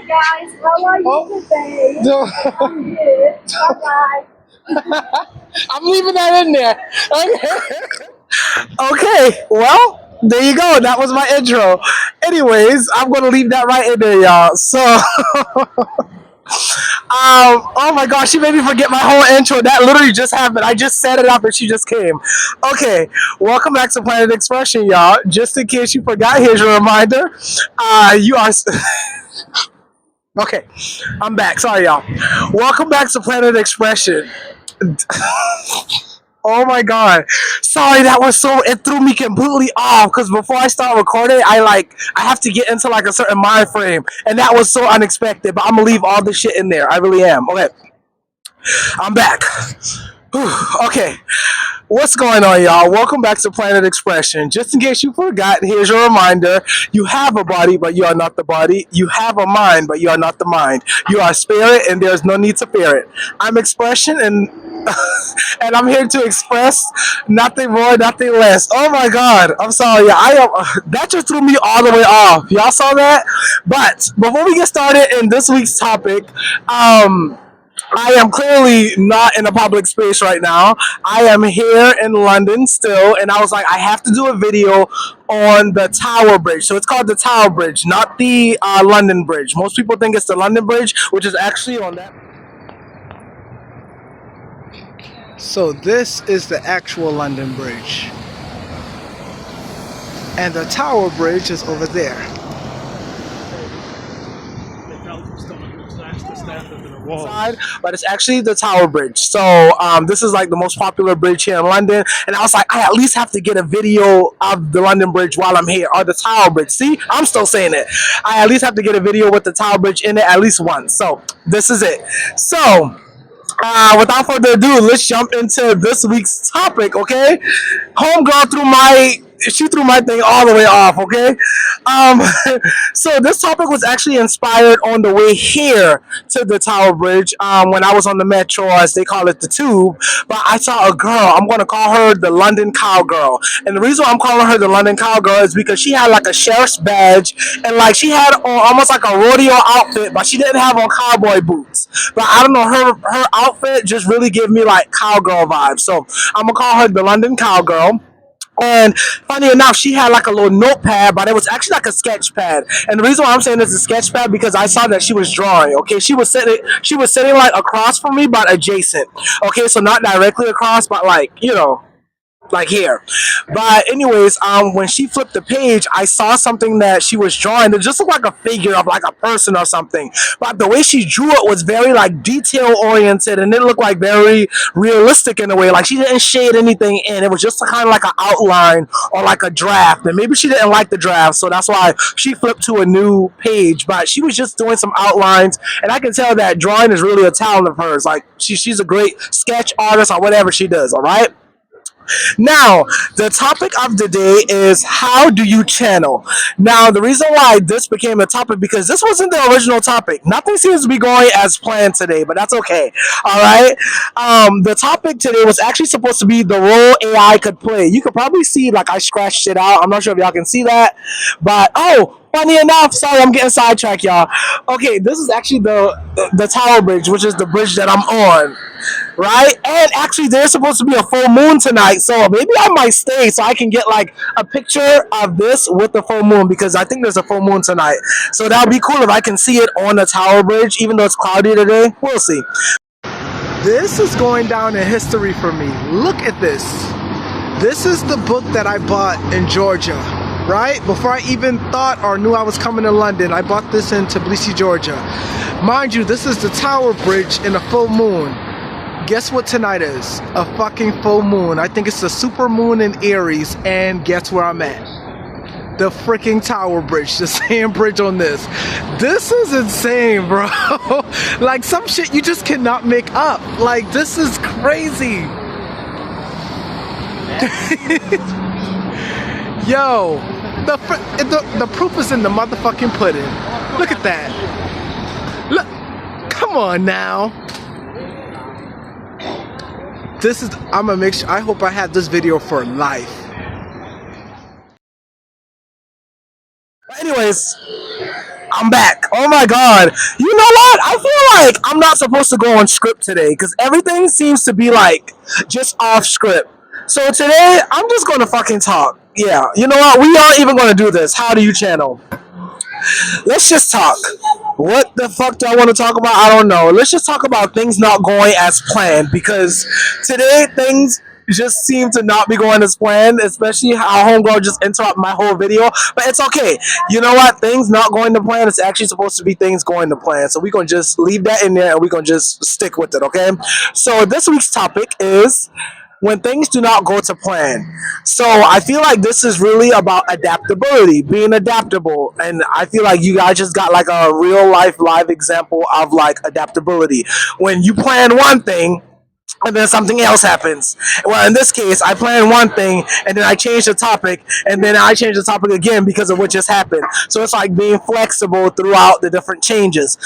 guys, how are you today? No. I'm good. Bye-bye. I'm leaving that in there. Okay, well, there you go. That was my intro. Anyways, I'm gonna leave that right in there, y'all. So, oh my gosh, she made me forget my whole intro. That literally just happened. I just set it up and she just came. Okay, welcome back to Planet Expression, y'all. Just in case you forgot, here's your reminder. You are. Okay, I'm back. Sorry, y'all. Welcome back to Planet Expression. Oh my god. Sorry, that was so it threw me completely off because before I start recording, I have to get into like a certain mind frame. And that was so unexpected. But I'm gonna leave all this shit in there. I really am. Okay. I'm back. Whew, okay. What's going on, y'all? Welcome back to Planet Expression. Just in case you forgot, here's your reminder. You have a body, but you are not the body. You have a mind, but you are not the mind. You are spirit, and there's no need to fear it. I'm Expression, and and I'm here to express nothing more, nothing less. Oh my God, I'm sorry. I am. That just threw me all the way off. Y'all saw that? But before we get started in this week's topic, I am clearly not in a public space right now. I am here in London still, and I was like, I have to do a video on the Tower Bridge. So it's called the Tower Bridge, not the London Bridge. Most people think it's the London Bridge, which is actually on that. So this is the actual London Bridge. And the Tower Bridge is over there. Side, but it's actually the Tower Bridge. So this is like the most popular bridge here in London, and I was like, I at least have to get a video of the London Bridge while I'm here, or the Tower Bridge. See, I'm still saying it. I at least have to get a video with the Tower Bridge in it at least once. So this is it. So without further ado, let's jump into this week's topic. Okay, homegirl she threw my thing all the way off. Okay, um, so this topic was actually inspired on the way here to the Tower Bridge. When I was on the metro, as they call it, the tube. But I saw a girl. I'm gonna call her the London Cowgirl, and the reason why I'm calling her the London Cowgirl is because she had like a sheriff's badge, and like she had on almost like a rodeo outfit, but she didn't have on cowboy boots. But I don't know, her outfit just really gave me like cowgirl vibes. So I'm gonna call her the London Cowgirl. And funny enough, she had like a little notepad, but it was actually like a sketch pad. And the reason why I'm saying it's a sketch pad because I saw that she was drawing. Okay, she was sitting like across from me, but adjacent. Okay, so not directly across, but like like here. But anyways, when she flipped the page, I saw something that she was drawing. It just looked like a figure of like a person or something. But the way she drew it was very like detail oriented, and it looked like very realistic in a way. Like she didn't shade anything in. It was just kind of like an outline or like a draft. And maybe she didn't like the draft, so that's why she flipped to a new page. But she was just doing some outlines, and I can tell that drawing is really a talent of hers. Like she's a great sketch artist or whatever she does. All right. Now, the topic of the day is how do you channel? Now, the reason why this became a topic because this wasn't the original topic. Nothing seems to be going as planned today, but that's okay. All right. The topic today was actually supposed to be the role AI could play. You could probably see like I scratched it out. I'm not sure if y'all can see that, but funny enough, sorry, I'm getting sidetracked, y'all. Okay, this is actually the Tower Bridge, which is the bridge that I'm on. Right? And actually there's supposed to be a full moon tonight, so maybe I might stay so I can get like a picture of this with the full moon because I think there's a full moon tonight. So that would be cool if I can see it on the Tower Bridge, even though it's cloudy today. We'll see. This is going down in history for me. Look at this. This is the book that I bought in Georgia. Right? Before I even thought or knew I was coming to London, I bought this in Tbilisi, Georgia. Mind you, this is the Tower Bridge in a full moon. Guess what tonight is? A fucking full moon. I think it's a super moon in Aries, and guess where I'm at? The freaking Tower Bridge, the same bridge on this. This is insane, bro. Like some shit you just cannot make up. Like this is crazy. Yo, the proof is in the motherfucking pudding. Look at that. Look, come on now. This is, I'm gonna make sure, I hope I have this video for life. Anyways, I'm back. Oh my god. You know what? I feel like I'm not supposed to go on script today because everything seems to be like just off script. So today I'm just gonna fucking talk. Yeah. You know what? We aren't even gonna do this. How do you channel? Let's just talk. What the fuck do I want to talk about? I don't know. Let's just talk about things not going as planned because today things just seem to not be going as planned, especially how homegirl just interrupted my whole video. But it's okay. You know what? Things not going to plan. It's actually supposed to be things going to plan. So we're gonna just leave that in there and we're gonna just stick with it, okay? So this week's topic is when things do not go to plan. So I feel like this is really about adaptability, being adaptable. And I feel like you guys just got like a real life live example of like adaptability. When you plan one thing and then something else happens. Well, in this case, I planned one thing and then I changed the topic and then I changed the topic again because of what just happened. So it's like being flexible throughout the different changes.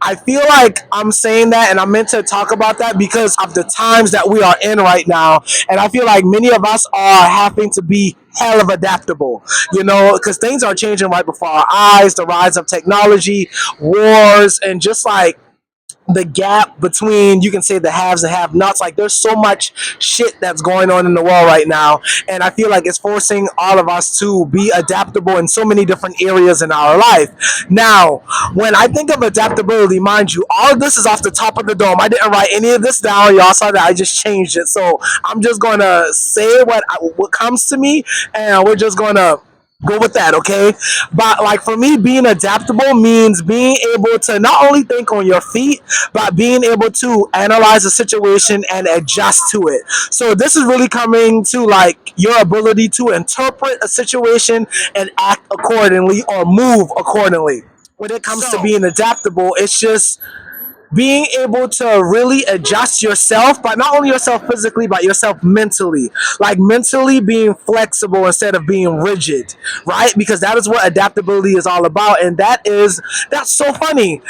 I feel like I'm saying that and I'm meant to talk about that because of the times that we are in right now. And I feel like many of us are having to be hell of adaptable, you know, because things are changing right before our eyes, the rise of technology, wars, and just like the gap between, you can say, the haves and have nots. Like there's so much shit that's going on in the world right now, and I feel like it's forcing all of us to be adaptable in so many different areas in our life. Now when I think of adaptability, mind you, all of this is off the top of the dome. I didn't write any of this down. Y'all saw that I just changed it, so I'm just gonna say what comes to me, and we're just gonna go with that, okay? But like for me, being adaptable means being able to not only think on your feet, but being able to analyze a situation and adjust to it. So this is really coming to like your ability to interpret a situation and act accordingly or move accordingly. When it comes to being adaptable, it's just being able to really adjust yourself, but not only yourself physically, but yourself mentally. Like mentally being flexible instead of being rigid, right? Because that is what adaptability is all about. And that's so funny.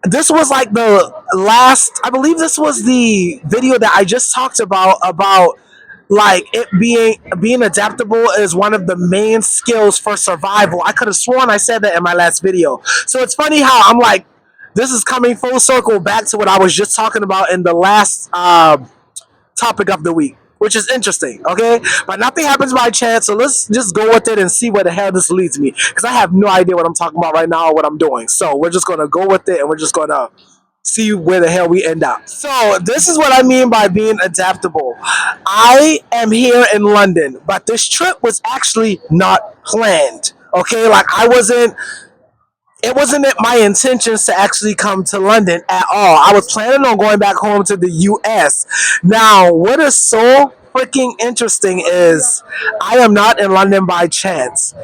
This was like the last, I believe this was the video that I just talked about like it being adaptable is one of the main skills for survival. I could have sworn I said that in my last video. So it's funny how I'm like, this is coming full circle back to what I was just talking about in the last topic of the week, which is interesting, okay? But nothing happens by chance, so let's just go with it and see where the hell this leads me, because I have no idea what I'm talking about right now or what I'm doing. So we're just gonna go with it and we're just gonna see where the hell we end up. So this is what I mean by being adaptable. I am here in London, but this trip was actually not planned. Okay, like it wasn't my intentions to actually come to London at all. I was planning on going back home to the US. Now, what is so freaking interesting is I am not in London by chance.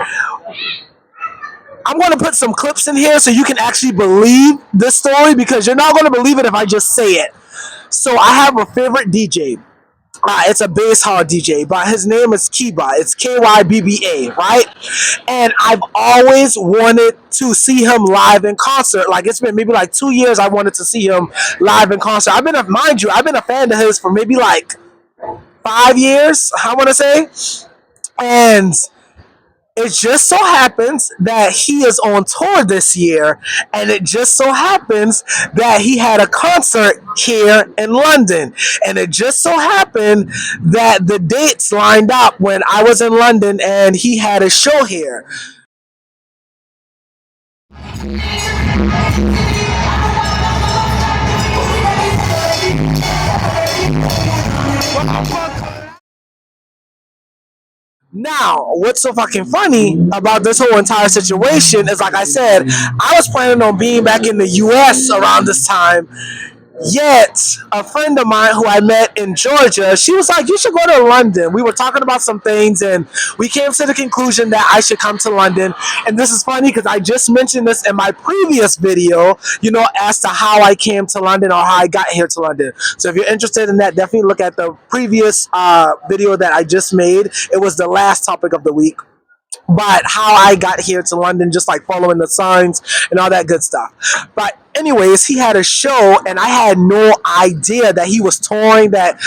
I'm going to put some clips in here so you can actually believe this story, because you're not going to believe it if I just say it. So I have a favorite DJ. It's a bass hall DJ, but his name is Kiba. It's Kybba, right? And I've always wanted to see him live in concert. Like it's been maybe like 2 years I wanted to see him live in concert. Mind you, I've been a fan of his for maybe like 5 years, I want to say. And it just so happens that he is on tour this year, and it just so happens that he had a concert here in London, and it just so happened that the dates lined up when I was in London and he had a show here. Now, what's so fucking funny about this whole entire situation is, like I said, I was planning on being back in the US around this time. Yet, a friend of mine who I met in Georgia, she was like, you should go to London. We were talking about some things and we came to the conclusion that I should come to London. And this is funny because I just mentioned this in my previous video, you know, as to how I came to London or how I got here to London. So if you're interested in that, definitely look at the previous video that I just made. It was the last topic of the week. But how I got here to London, just like following the signs and all that good stuff. But anyways, he had a show and I had no idea that he was touring, that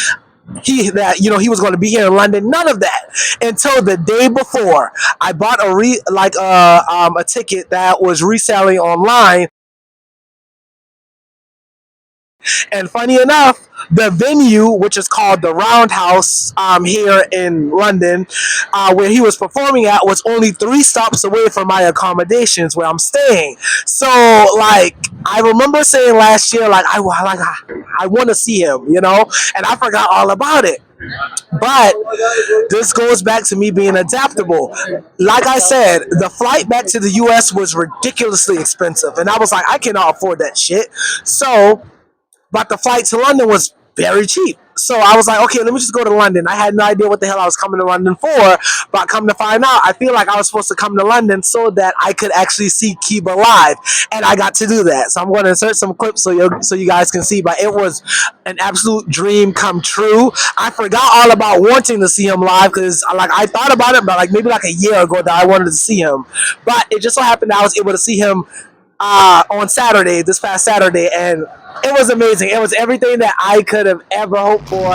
he was going to be here in London. None of that until the day before. I bought a ticket that was reselling online. And funny enough, the venue, which is called the Roundhouse here in London, where he was performing at, was only 3 stops away from my accommodations where I'm staying. So, like, I remember saying last year, like, I want to see him, and I forgot all about it. But this goes back to me being adaptable. Like I said, the flight back to the US was ridiculously expensive. And I was like, I cannot afford that shit. So but the flight to London was very cheap. So I was like, okay, let me just go to London. I had no idea what the hell I was coming to London for, but come to find out, I feel like I was supposed to come to London so that I could actually see Kiba live, and I got to do that. So I'm going to insert some clips so you guys can see. But it was an absolute dream come true. I forgot all about wanting to see him live because like I thought about it, but like maybe like a year ago that I wanted to see him. But it just so happened that I was able to see him on Saturday, this past Saturday, and it was amazing. It was everything that I could have ever hoped for.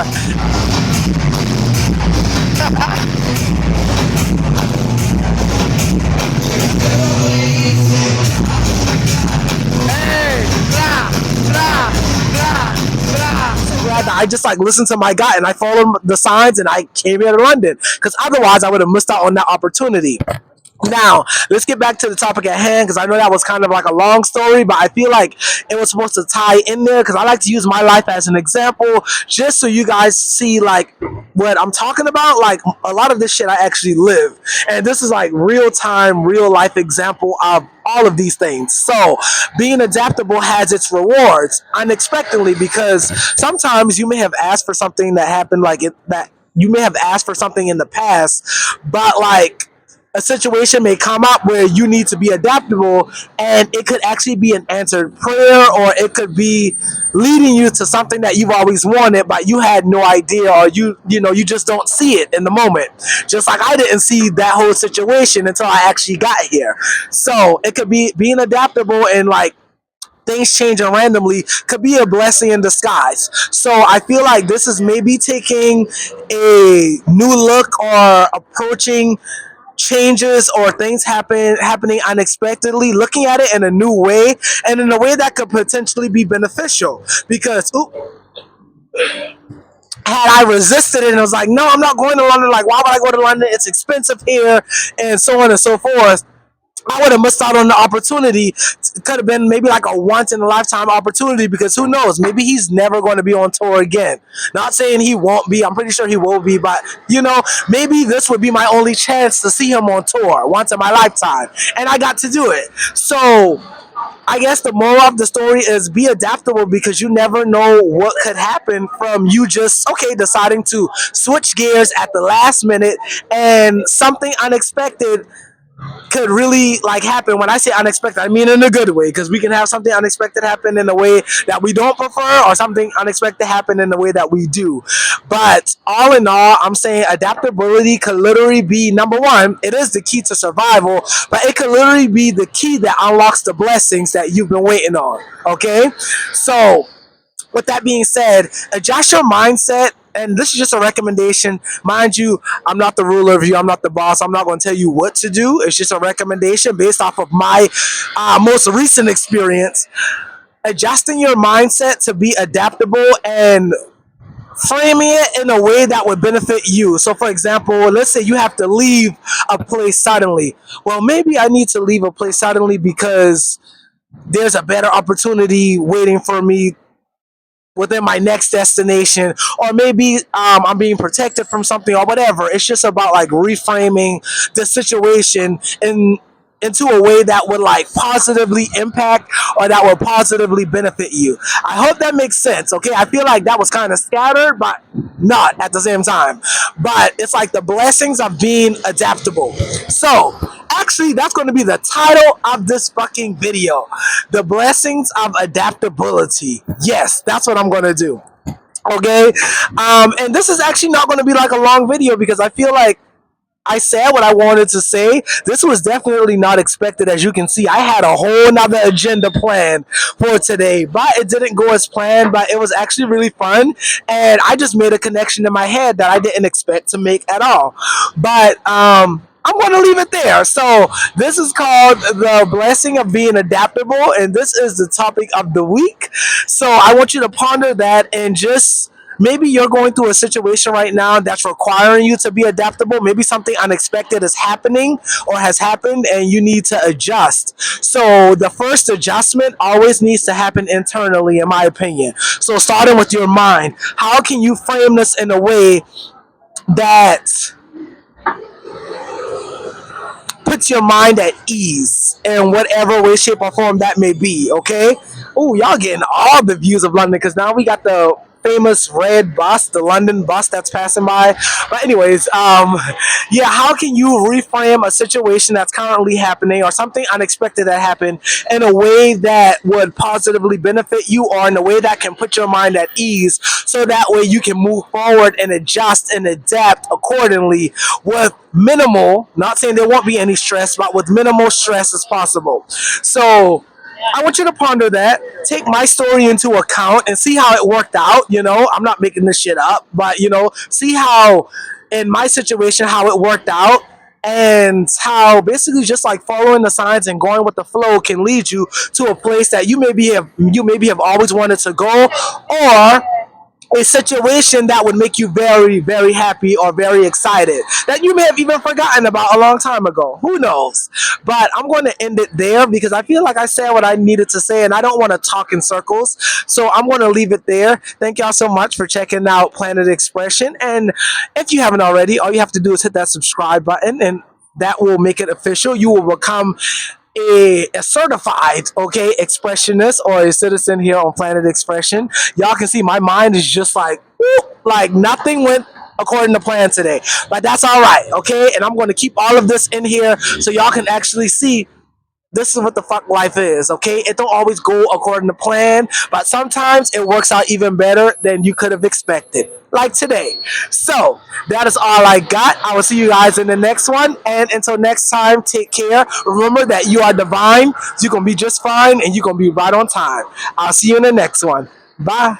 Hey, blah, blah, blah, blah. So glad that I just like listened to my gut and I followed the signs and I came here to London because otherwise I would have missed out on that opportunity. Now, let's get back to the topic at hand because I know that was kind of like a long story, but I feel like it was supposed to tie in there because I like to use my life as an example just so you guys see like what I'm talking about. Like a lot of this shit I actually live, and this is like real time, real life example of all of these things. So, being adaptable has its rewards unexpectedly because sometimes you may have asked for something that happened like it that you may have asked for something in the past, but like a situation may come up where you need to be adaptable and it could actually be an answered prayer or it could be leading you to something that you've always wanted but you had no idea or you just don't see it in the moment, just like I didn't see that whole situation until I actually got here. So it could be being adaptable and like things changing randomly could be a blessing in disguise. So I feel like this is maybe taking a new look or approaching changes or things happening unexpectedly, looking at it in a new way and in a way that could potentially be beneficial. Because had I resisted it and was like, no, I'm not going to London, like why would I go to London? It's expensive here, and so on and so forth. I would have missed out on the opportunity. It could have been maybe like a once in a lifetime opportunity because who knows? Maybe he's never going to be on tour again. Not saying he won't be. I'm pretty sure he will be, but maybe this would be my only chance to see him on tour once in my lifetime, and I got to do it. So I guess the moral of the story is be adaptable because you never know what could happen from you just deciding to switch gears at the last minute and something unexpected could really like happen. When I say unexpected, I mean in a good way because we can have something unexpected happen in a way that we don't prefer or something unexpected happen in the way that we do. But all in all, I'm saying adaptability could literally be number one. It is the key to survival, but it could literally be the key that unlocks the blessings that you've been waiting on. Okay, so with that being said, adjust your mindset. And this is just a recommendation. Mind you, I'm not the ruler of you. I'm not the boss. I'm not going to tell you what to do. It's just a recommendation based off of my most recent experience. Adjusting your mindset to be adaptable and framing it in a way that would benefit you. So, for example, let's say you have to leave a place suddenly. Well, maybe I need to leave a place suddenly because there's a better opportunity waiting for me within my next destination, or maybe I'm being protected from something or whatever. It's just about like reframing the situation into a way that would like positively impact or that would positively benefit you. I hope that makes sense. Okay, I feel like that was kind of scattered but not at the same time, but it's like the blessings of being adaptable. So actually that's going to be the title of this fucking video, the blessings of adaptability. Yes, that's what I'm going to do. Okay, and this is actually not going to be like a long video because I feel like I said what I wanted to say. This was definitely not expected. As you can see, I had a whole nother agenda planned for today, but it didn't go as planned. But it was actually really fun, and I just made a connection in my head that I didn't expect to make at all. But I'm going to leave it there. So this is called the blessing of being adaptable, and this is the topic of the week. So I want you to ponder that and just maybe you're going through a situation right now that's requiring you to be adaptable. Maybe something unexpected is happening or has happened and you need to adjust. So the first adjustment always needs to happen internally, in my opinion. So starting with your mind, how can you frame this in a way that puts your mind at ease in whatever way, shape, or form that may be. Okay. Oh, y'all getting all the views of London because now we got the famous red bus, the London bus that's passing by. But anyways, yeah, how can you reframe a situation that's currently happening or something unexpected that happened in a way that would positively benefit you or in a way that can put your mind at ease so that way you can move forward and adjust and adapt accordingly with minimal, not saying there won't be any stress, but with minimal stress as possible. So I want you to ponder that, take my story into account and see how it worked out. I'm not making this shit up, but see how in my situation how it worked out and how basically just like following the signs and going with the flow can lead you to a place that you maybe have always wanted to go, or a situation that would make you very, very happy or very excited that you may have even forgotten about a long time ago. Who knows? But I'm going to end it there because I feel like I said what I needed to say and I don't want to talk in circles. So I'm going to leave it there. Thank y'all so much for checking out Planet Expression. And if you haven't already, all you have to do is hit that subscribe button and that will make it official. You will become a certified expressionist or a citizen here on Planet Expression. Y'all can see my mind is just like whoop, like nothing went according to plan today, but that's all right. Okay, and I'm going to keep all of this in here so y'all can actually see this is what the fuck life is. Okay, it don't always go according to plan, but sometimes it works out even better than you could have expected, like today. So that is all I got. I will see you guys in the next one, and until next time, take care. Remember that you are divine, you're gonna be just fine, and you're gonna be right on time. I'll see you in the next one. Bye.